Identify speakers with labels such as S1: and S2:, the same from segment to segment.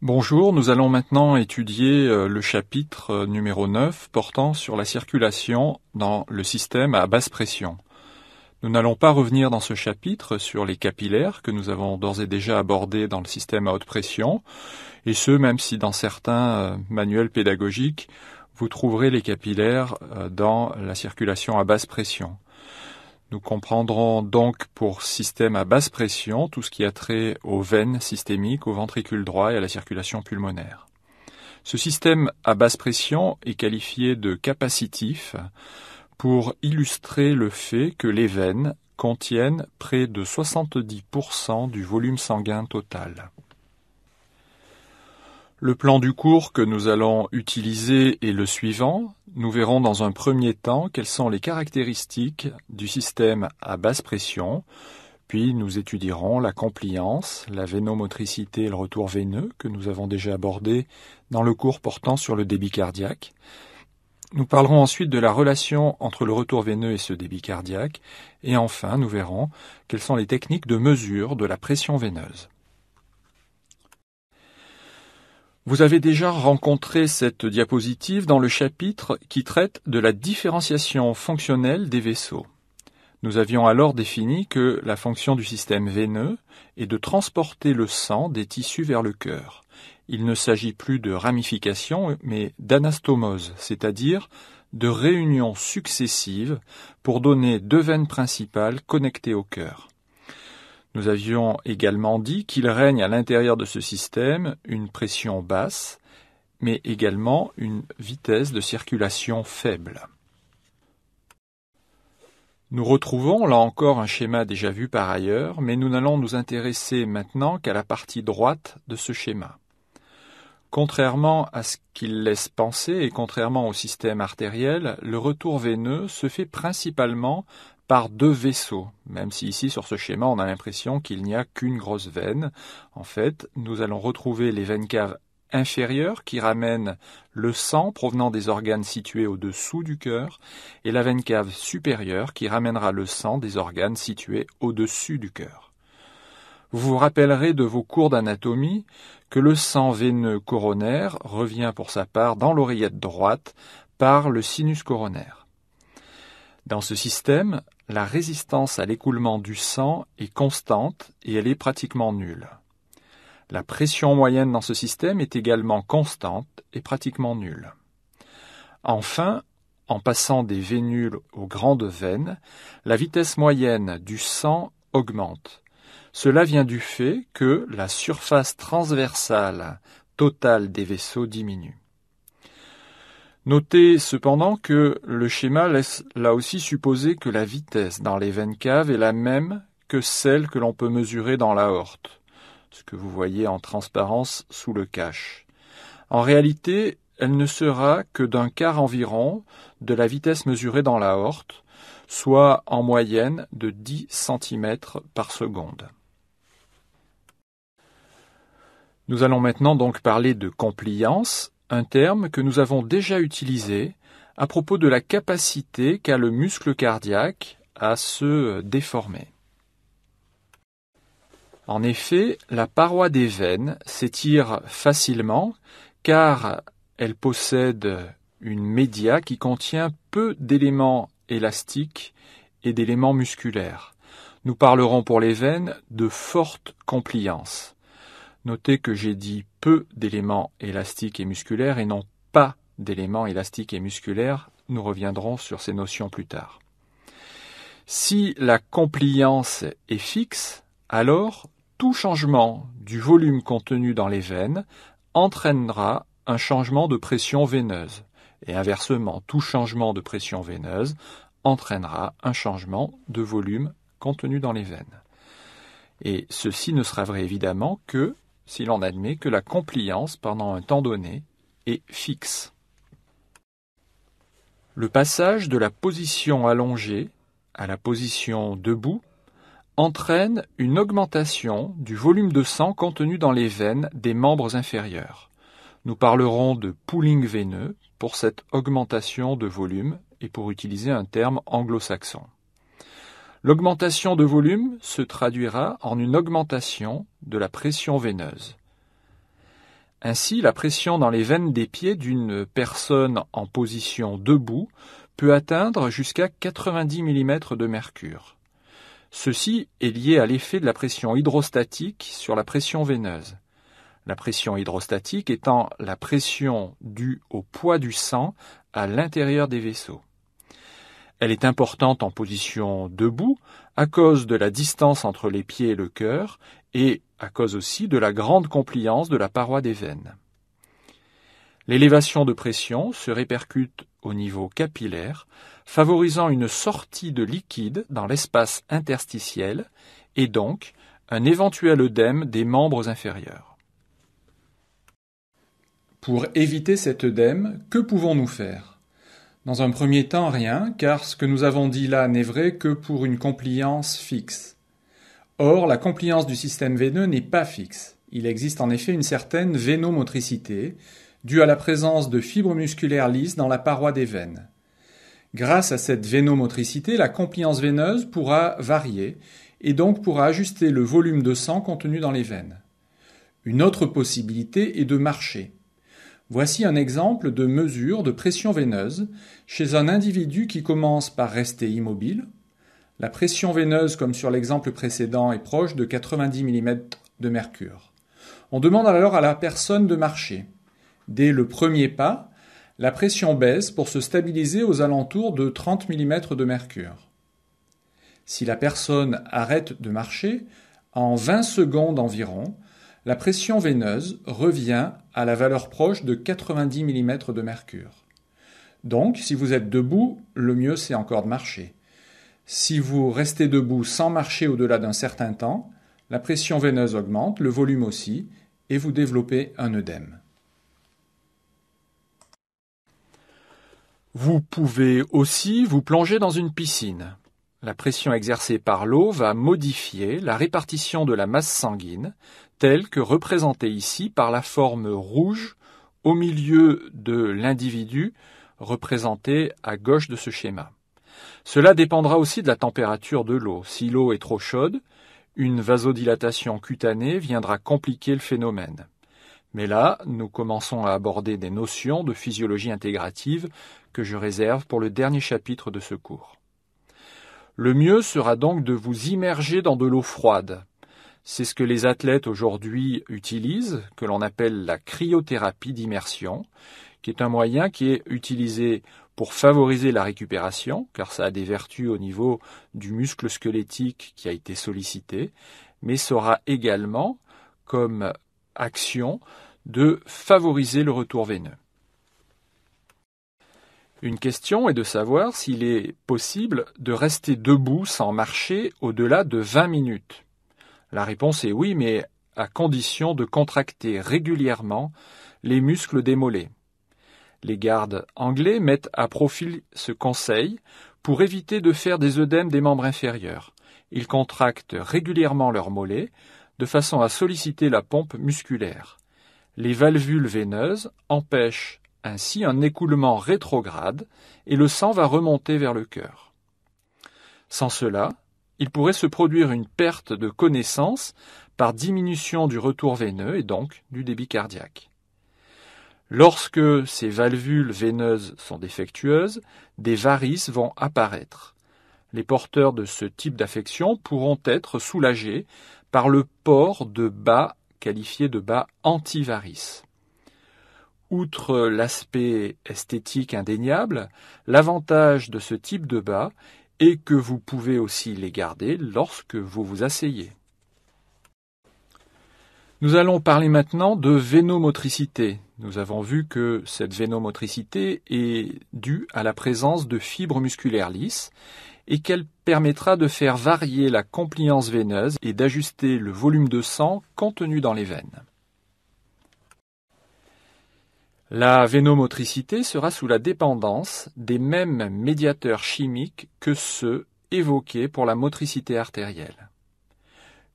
S1: Bonjour, nous allons maintenant étudier le chapitre numéro 9 portant sur la circulation dans le système à basse pression. Nous n'allons pas revenir dans ce chapitre sur les capillaires que nous avons d'ores et déjà abordés dans le système à haute pression, et ce même si dans certains manuels pédagogiques vous trouverez les capillaires dans la circulation à basse pression. Nous comprendrons donc pour système à basse pression tout ce qui a trait aux veines systémiques, au ventricule droit et à la circulation pulmonaire. Ce système à basse pression est qualifié de capacitif pour illustrer le fait que les veines contiennent près de 70% du volume sanguin total. Le plan du cours que nous allons utiliser est le suivant. Nous verrons dans un premier temps quelles sont les caractéristiques du système à basse pression, puis nous étudierons la compliance, la vénomotricité et le retour veineux que nous avons déjà abordé dans le cours portant sur le débit cardiaque. Nous parlerons ensuite de la relation entre le retour veineux et ce débit cardiaque, et enfin nous verrons quelles sont les techniques de mesure de la pression veineuse. Vous avez déjà rencontré cette diapositive dans le chapitre qui traite de la différenciation fonctionnelle des vaisseaux. Nous avions alors défini que la fonction du système veineux est de transporter le sang des tissus vers le cœur. Il ne s'agit plus de ramification, mais d'anastomose, c'est-à-dire de réunions successives pour donner deux veines principales connectées au cœur. Nous avions également dit qu'il règne à l'intérieur de ce système une pression basse, mais également une vitesse de circulation faible. Nous retrouvons là encore un schéma déjà vu par ailleurs, mais nous n'allons nous intéresser maintenant qu'à la partie droite de ce schéma. Contrairement à ce qu'il laisse penser et contrairement au système artériel, le retour veineux se fait principalement par deux vaisseaux, même si ici sur ce schéma on a l'impression qu'il n'y a qu'une grosse veine. En fait, nous allons retrouver les veines caves inférieures qui ramènent le sang provenant des organes situés au-dessous du cœur et la veine cave supérieure qui ramènera le sang des organes situés au-dessus du cœur. Vous vous rappellerez de vos cours d'anatomie que le sang veineux coronaire revient pour sa part dans l'oreillette droite par le sinus coronaire. Dans ce système, la résistance à l'écoulement du sang est constante et elle est pratiquement nulle. La pression moyenne dans ce système est également constante et pratiquement nulle. Enfin, en passant des vénules aux grandes veines, la vitesse moyenne du sang augmente. Cela vient du fait que la surface transversale totale des vaisseaux diminue. Notez cependant que le schéma laisse là aussi supposer que la vitesse dans les veines caves est la même que celle que l'on peut mesurer dans l'aorte, ce que vous voyez en transparence sous le cache. En réalité, elle ne sera que d'un quart environ de la vitesse mesurée dans l'aorte, soit en moyenne de 10 cm par seconde. Nous allons maintenant donc parler de compliance, un terme que nous avons déjà utilisé à propos de la capacité qu'a le muscle cardiaque à se déformer. En effet, la paroi des veines s'étire facilement car elle possède une média qui contient peu d'éléments élastiques et d'éléments musculaires. Nous parlerons pour les veines de forte compliance. Notez que j'ai dit peu d'éléments élastiques et musculaires et non pas d'éléments élastiques et musculaires. Nous reviendrons sur ces notions plus tard. Si la compliance est fixe, alors tout changement du volume contenu dans les veines entraînera un changement de pression veineuse. Et inversement, tout changement de pression veineuse entraînera un changement de volume contenu dans les veines. Et ceci ne sera vrai évidemment que si l'on admet que la compliance pendant un temps donné est fixe. Le passage de la position allongée à la position debout entraîne une augmentation du volume de sang contenu dans les veines des membres inférieurs. Nous parlerons de pooling veineux pour cette augmentation de volume et pour utiliser un terme anglo-saxon. L'augmentation de volume se traduira en une augmentation de la pression veineuse. Ainsi, la pression dans les veines des pieds d'une personne en position debout peut atteindre jusqu'à 90 mm de mercure. Ceci est lié à l'effet de la pression hydrostatique sur la pression veineuse. La pression hydrostatique étant la pression due au poids du sang à l'intérieur des vaisseaux. Elle est importante en position debout à cause de la distance entre les pieds et le cœur et à cause aussi de la grande compliance de la paroi des veines. L'élévation de pression se répercute au niveau capillaire, favorisant une sortie de liquide dans l'espace interstitiel et donc un éventuel œdème des membres inférieurs. Pour éviter cet œdème, que pouvons-nous faire ? Dans un premier temps, rien, car ce que nous avons dit là n'est vrai que pour une compliance fixe. Or, la compliance du système veineux n'est pas fixe. Il existe en effet une certaine vénomotricité, due à la présence de fibres musculaires lisses dans la paroi des veines. Grâce à cette vénomotricité, la compliance veineuse pourra varier et donc pourra ajuster le volume de sang contenu dans les veines. Une autre possibilité est de marcher. Voici un exemple de mesure de pression veineuse chez un individu qui commence par rester immobile. La pression veineuse, comme sur l'exemple précédent, est proche de 90 mm de mercure. On demande alors à la personne de marcher. Dès le premier pas, la pression baisse pour se stabiliser aux alentours de 30 mm de mercure. Si la personne arrête de marcher, en 20 secondes environ, la pression veineuse revient à la valeur proche de 90 mm de mercure. Donc, si vous êtes debout, le mieux c'est encore de marcher. Si vous restez debout sans marcher au-delà d'un certain temps, la pression veineuse augmente, le volume aussi, et vous développez un œdème. Vous pouvez aussi vous plonger dans une piscine. La pression exercée par l'eau va modifier la répartition de la masse sanguine, telle que représentée ici par la forme rouge au milieu de l'individu représenté à gauche de ce schéma. Cela dépendra aussi de la température de l'eau. Si l'eau est trop chaude, une vasodilatation cutanée viendra compliquer le phénomène. Mais là, nous commençons à aborder des notions de physiologie intégrative que je réserve pour le dernier chapitre de ce cours. Le mieux sera donc de vous immerger dans de l'eau froide. C'est ce que les athlètes aujourd'hui utilisent, que l'on appelle la cryothérapie d'immersion, qui est un moyen qui est utilisé pour favoriser la récupération, car ça a des vertus au niveau du muscle squelettique qui a été sollicité, mais ça aura également comme action de favoriser le retour veineux. Une question est de savoir s'il est possible de rester debout sans marcher au-delà de 20 minutes. La réponse est oui, mais à condition de contracter régulièrement les muscles des mollets. Les gardes anglais mettent à profit ce conseil pour éviter de faire des œdèmes des membres inférieurs. Ils contractent régulièrement leurs mollets de façon à solliciter la pompe musculaire. Les valvules veineuses empêchent ainsi un écoulement rétrograde et le sang va remonter vers le cœur. Sans cela, il pourrait se produire une perte de connaissance par diminution du retour veineux et donc du débit cardiaque. Lorsque ces valvules veineuses sont défectueuses, des varices vont apparaître. Les porteurs de ce type d'affection pourront être soulagés par le port de bas qualifiés de bas antivarices. Outre l'aspect esthétique indéniable, l'avantage de ce type de bas est que vous pouvez aussi les garder lorsque vous vous asseyez. Nous allons parler maintenant de vénomotricité. Nous avons vu que cette vénomotricité est due à la présence de fibres musculaires lisses et qu'elle permettra de faire varier la compliance veineuse et d'ajuster le volume de sang contenu dans les veines. La vénomotricité sera sous la dépendance des mêmes médiateurs chimiques que ceux évoqués pour la motricité artérielle.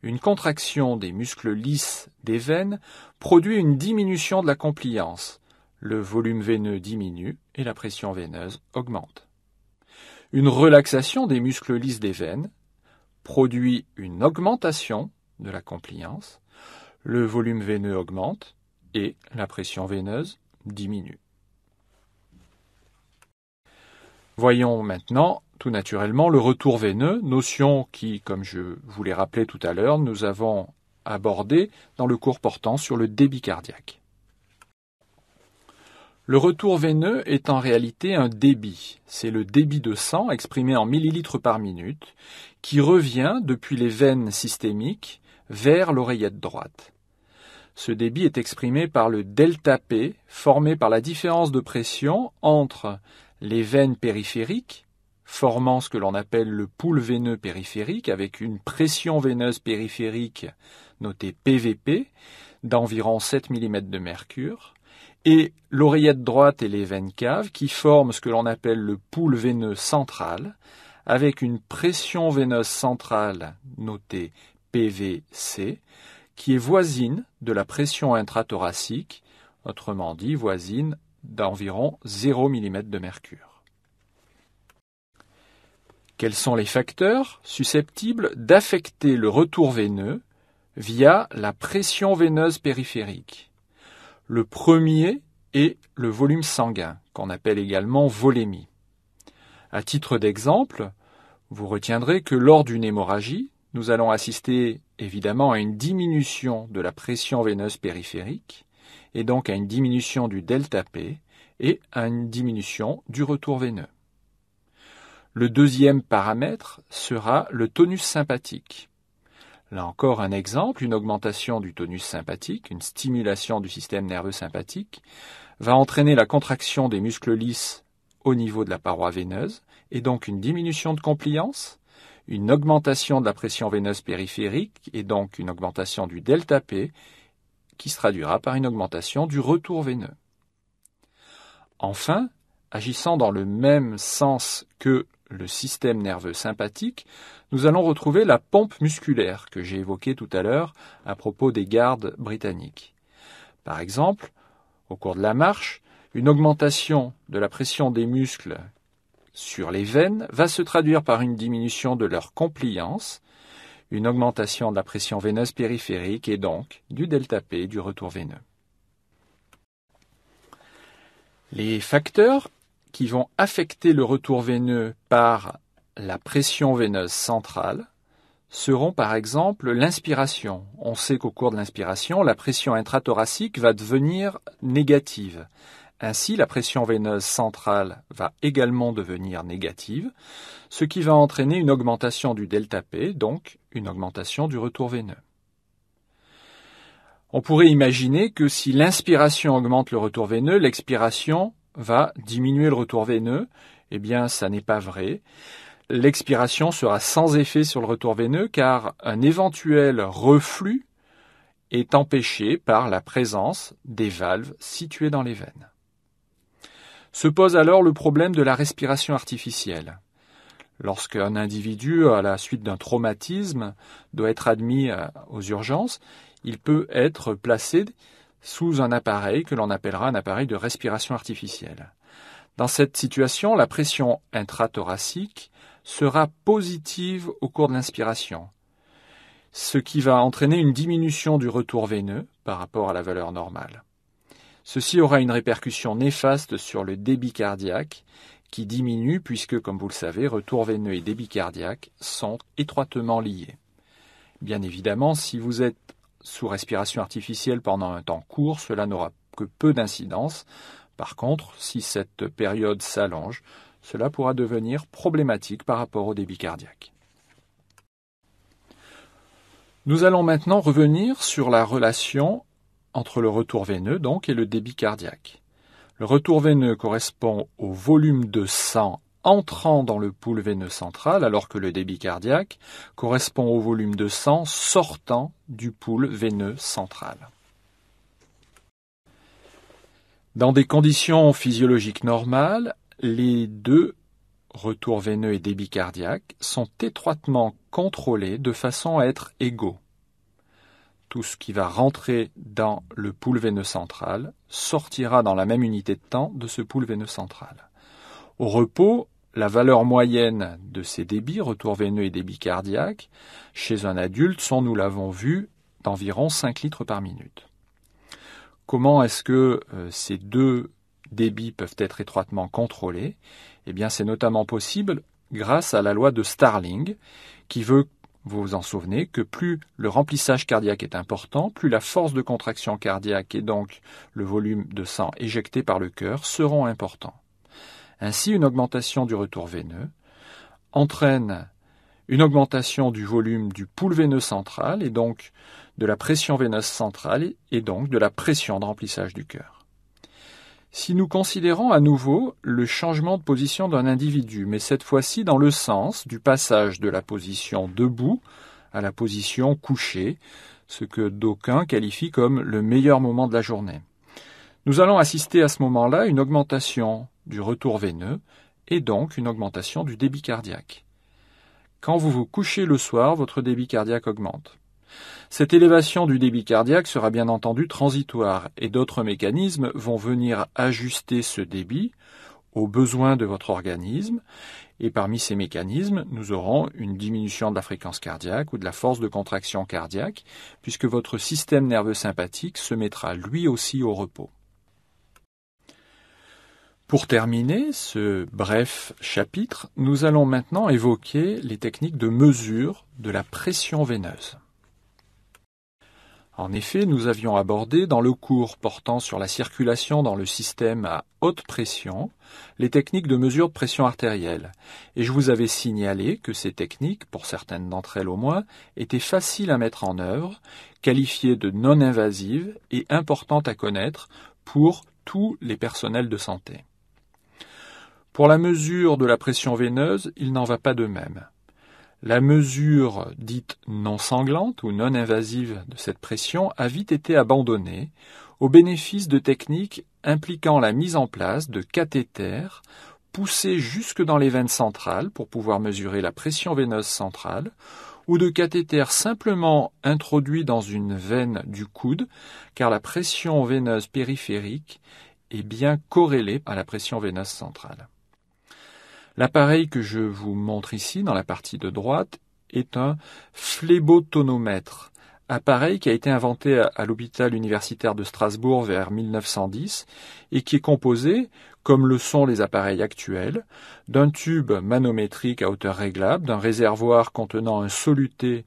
S1: Une contraction des muscles lisses des veines produit une diminution de la compliance. Le volume veineux diminue et la pression veineuse augmente. Une relaxation des muscles lisses des veines produit une augmentation de la compliance. Le volume veineux augmente et la pression veineuse diminue. Voyons maintenant, tout naturellement, le retour veineux, notion qui, comme je vous l'ai rappelé tout à l'heure, nous avons abordée dans le cours portant sur le débit cardiaque. Le retour veineux est en réalité un débit. C'est le débit de sang exprimé en millilitres par minute qui revient depuis les veines systémiques vers l'oreillette droite. Ce débit est exprimé par le delta P formé par la différence de pression entre les veines périphériques, formant ce que l'on appelle le pool veineux périphérique avec une pression veineuse périphérique notée PVP d'environ 7 mm de mercure, et l'oreillette droite et les veines caves qui forment ce que l'on appelle le pool veineux central avec une pression veineuse centrale notée PVC qui est voisine de la pression intrathoracique, autrement dit voisine d'environ 0 mm de mercure. Quels sont les facteurs susceptibles d'affecter le retour veineux via la pression veineuse périphérique? Le premier est le volume sanguin, qu'on appelle également volémie. À titre d'exemple, vous retiendrez que lors d'une hémorragie, nous allons assister évidemment à une diminution de la pression veineuse périphérique et donc à une diminution du delta P et à une diminution du retour veineux. Le deuxième paramètre sera le tonus sympathique. Là encore un exemple, une augmentation du tonus sympathique, une stimulation du système nerveux sympathique, va entraîner la contraction des muscles lisses au niveau de la paroi veineuse et donc une diminution de compliance, une augmentation de la pression veineuse périphérique et donc une augmentation du delta P qui se traduira par une augmentation du retour veineux. Enfin, agissant dans le même sens que le système nerveux sympathique, nous allons retrouver la pompe musculaire que j'ai évoquée tout à l'heure à propos des gardes britanniques. Par exemple, au cours de la marche, une augmentation de la pression des muscles sur les veines va se traduire par une diminution de leur compliance, une augmentation de la pression veineuse périphérique et donc du delta P du retour veineux. Les facteurs qui vont affecter le retour veineux par la pression veineuse centrale seront par exemple l'inspiration. On sait qu'au cours de l'inspiration, la pression intrathoracique va devenir négative. Ainsi, la pression veineuse centrale va également devenir négative, ce qui va entraîner une augmentation du delta P, donc une augmentation du retour veineux. On pourrait imaginer que si l'inspiration augmente le retour veineux, l'expiration va diminuer le retour veineux. Eh bien, ça n'est pas vrai. L'expiration sera sans effet sur le retour veineux car un éventuel reflux est empêché par la présence des valves situées dans les veines. Se pose alors le problème de la respiration artificielle. Lorsqu'un individu, à la suite d'un traumatisme, doit être admis aux urgences, il peut être placé sous un appareil que l'on appellera un appareil de respiration artificielle. Dans cette situation, la pression intrathoracique sera positive au cours de l'inspiration, ce qui va entraîner une diminution du retour veineux par rapport à la valeur normale. Ceci aura une répercussion néfaste sur le débit cardiaque qui diminue puisque, comme vous le savez, retour veineux et débit cardiaque sont étroitement liés. Bien évidemment, si vous êtes sous respiration artificielle pendant un temps court, cela n'aura que peu d'incidence. Par contre, si cette période s'allonge, cela pourra devenir problématique par rapport au débit cardiaque. Nous allons maintenant revenir sur la relation entre le retour veineux donc et le débit cardiaque. Le retour veineux correspond au volume de sang entrant dans le pool veineux central, alors que le débit cardiaque correspond au volume de sang sortant du pool veineux central. Dans des conditions physiologiques normales, les deux retours veineux et débit cardiaque sont étroitement contrôlés de façon à être égaux. Tout ce qui va rentrer dans le pool veineux central sortira dans la même unité de temps de ce pool veineux central. Au repos, la valeur moyenne de ces débits, retour veineux et débit cardiaque, chez un adulte sont, nous l'avons vu, d'environ 5 litres par minute. Comment est-ce que ces deux débits peuvent être étroitement contrôlés? Eh bien, c'est notamment possible grâce à la loi de Starling, qui veut, vous vous en souvenez, que plus le remplissage cardiaque est important, plus la force de contraction cardiaque et donc le volume de sang éjecté par le cœur seront importants. Ainsi, une augmentation du retour veineux entraîne une augmentation du volume du pool veineux central et donc de la pression veineuse centrale et donc de la pression de remplissage du cœur. Si nous considérons à nouveau le changement de position d'un individu, mais cette fois-ci dans le sens du passage de la position debout à la position couchée, ce que d'aucuns qualifient comme le meilleur moment de la journée. Nous allons assister à ce moment-là à une augmentation du retour veineux et donc une augmentation du débit cardiaque. Quand vous vous couchez le soir, votre débit cardiaque augmente. Cette élévation du débit cardiaque sera bien entendu transitoire et d'autres mécanismes vont venir ajuster ce débit aux besoins de votre organisme et parmi ces mécanismes, nous aurons une diminution de la fréquence cardiaque ou de la force de contraction cardiaque puisque votre système nerveux sympathique se mettra lui aussi au repos. Pour terminer ce bref chapitre, nous allons maintenant évoquer les techniques de mesure de la pression veineuse. En effet, nous avions abordé dans le cours portant sur la circulation dans le système à haute pression les techniques de mesure de pression artérielle, et je vous avais signalé que ces techniques, pour certaines d'entre elles au moins, étaient faciles à mettre en œuvre, qualifiées de non-invasives et importantes à connaître pour tous les personnels de santé. Pour la mesure de la pression veineuse, il n'en va pas de même. La mesure dite non sanglante ou non invasive de cette pression a vite été abandonnée au bénéfice de techniques impliquant la mise en place de cathéters poussés jusque dans les veines centrales pour pouvoir mesurer la pression veineuse centrale ou de cathéters simplement introduits dans une veine du coude car la pression veineuse périphérique est bien corrélée à la pression veineuse centrale. L'appareil que je vous montre ici dans la partie de droite est un phlébotonomètre, appareil qui a été inventé à l'hôpital universitaire de Strasbourg vers 1910 et qui est composé, comme le sont les appareils actuels, d'un tube manométrique à hauteur réglable, d'un réservoir contenant un soluté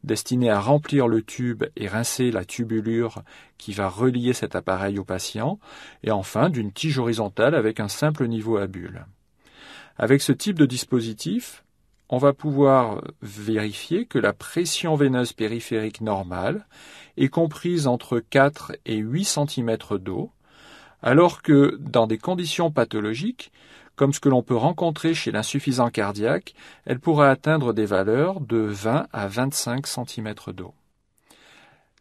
S1: destiné à remplir le tube et rincer la tubulure qui va relier cet appareil au patient, et enfin d'une tige horizontale avec un simple niveau à bulles. Avec ce type de dispositif, on va pouvoir vérifier que la pression veineuse périphérique normale est comprise entre 4 et 8 cm d'eau, alors que dans des conditions pathologiques, comme ce que l'on peut rencontrer chez l'insuffisant cardiaque, elle pourra atteindre des valeurs de 20 à 25 cm d'eau.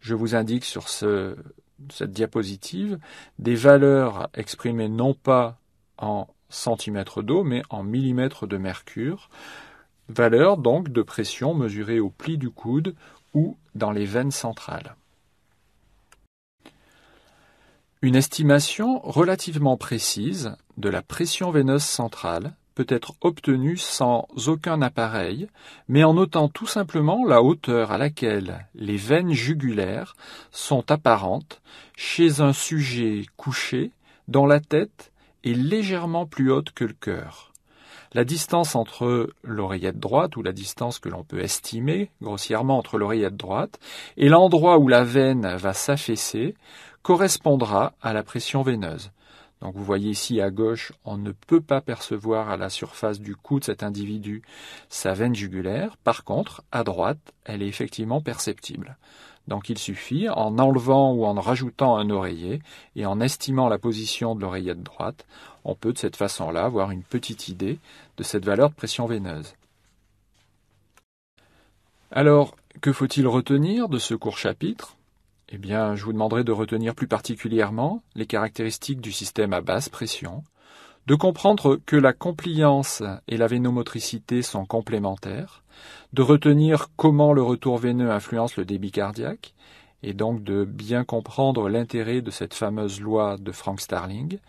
S1: Je vous indique sur cette diapositive des valeurs exprimées non pas en centimètres d'eau, mais en millimètres de mercure, valeur donc de pression mesurée au pli du coude ou dans les veines centrales. Une estimation relativement précise de la pression veineuse centrale peut être obtenue sans aucun appareil, mais en notant tout simplement la hauteur à laquelle les veines jugulaires sont apparentes chez un sujet couché dont la tête est légèrement plus haute que le cœur. La distance entre l'oreillette droite, ou la distance que l'on peut estimer grossièrement entre l'oreillette droite, et l'endroit où la veine va s'affaisser, correspondra à la pression veineuse. Donc vous voyez ici à gauche, on ne peut pas percevoir à la surface du cou de cet individu sa veine jugulaire. Par contre, à droite, elle est effectivement perceptible. Donc il suffit, en enlevant ou en rajoutant un oreiller et en estimant la position de l'oreillette droite, on peut de cette façon-là avoir une petite idée de cette valeur de pression veineuse. Alors, que faut-il retenir de ce court chapitre ? Eh bien, je vous demanderai de retenir plus particulièrement les caractéristiques du système à basse pression, de comprendre que la compliance et la vénomotricité sont complémentaires, de retenir comment le retour veineux influence le débit cardiaque, et donc de bien comprendre l'intérêt de cette fameuse loi de Frank Starling,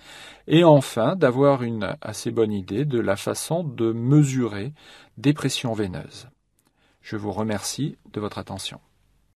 S1: et enfin d'avoir une assez bonne idée de la façon de mesurer des pressions veineuses. Je vous remercie de votre attention.